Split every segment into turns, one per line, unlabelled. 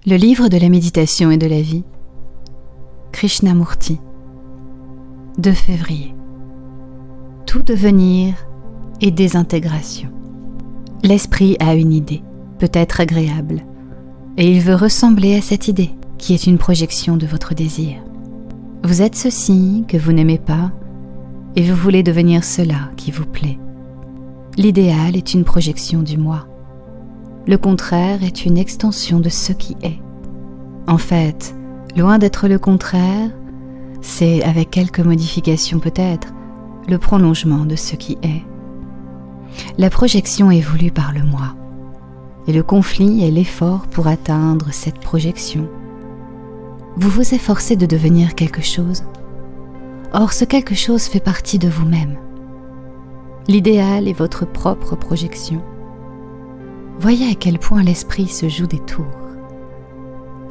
Le livre de la méditation et de la vie, Krishnamurti, 2 février. Tout devenir et désintégration. L'esprit a une idée, peut-être agréable, et il veut ressembler à cette idée, qui est une projection de votre désir. Vous êtes ceci que vous n'aimez pas, et vous voulez devenir cela qui vous plaît. L'idéal est une projection du moi. Le contraire est une extension de ce qui est. En fait, loin d'être le contraire, c'est, avec quelques modifications peut-être, le prolongement de ce qui est. La projection est voulue par le moi, et le conflit est l'effort pour atteindre cette projection. Vous vous efforcez de devenir quelque chose. Or, ce quelque chose fait partie de vous-même. L'idéal est votre propre projection. Voyez à quel point l'esprit se joue des tours.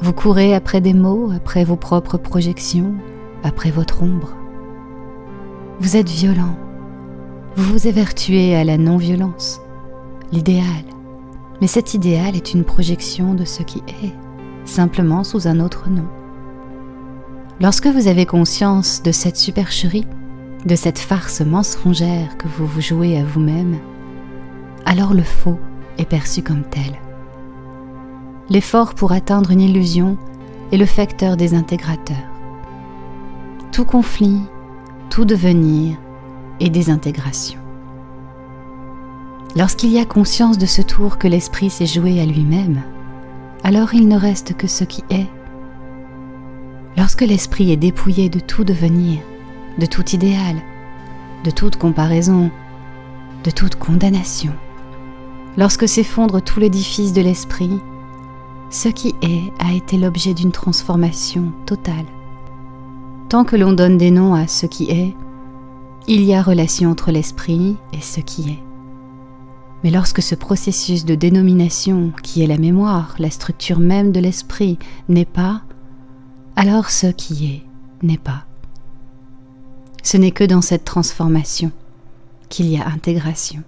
Vous courez après des mots, après vos propres projections, après votre ombre. Vous êtes violent. Vous vous évertuez à la non-violence, l'idéal. Mais cet idéal est une projection de ce qui est, simplement sous un autre nom. Lorsque vous avez conscience de cette supercherie, de cette farce mensongère que vous vous jouez à vous-même, alors le faux est perçu comme tel. L'effort pour atteindre une illusion est le facteur désintégrateur. Tout conflit, tout devenir est désintégration. Lorsqu'il y a conscience de ce tour que l'esprit s'est joué à lui-même, alors il ne reste que ce qui est. Lorsque l'esprit est dépouillé de tout devenir, de tout idéal, de toute comparaison, de toute condamnation, lorsque s'effondre tout l'édifice de l'esprit, ce qui est a été l'objet d'une transformation totale. Tant que l'on donne des noms à ce qui est, il y a relation entre l'esprit et ce qui est. Mais lorsque ce processus de dénomination, qui est la mémoire, la structure même de l'esprit, n'est pas, alors ce qui est n'est pas. Ce n'est que dans cette transformation qu'il y a intégration.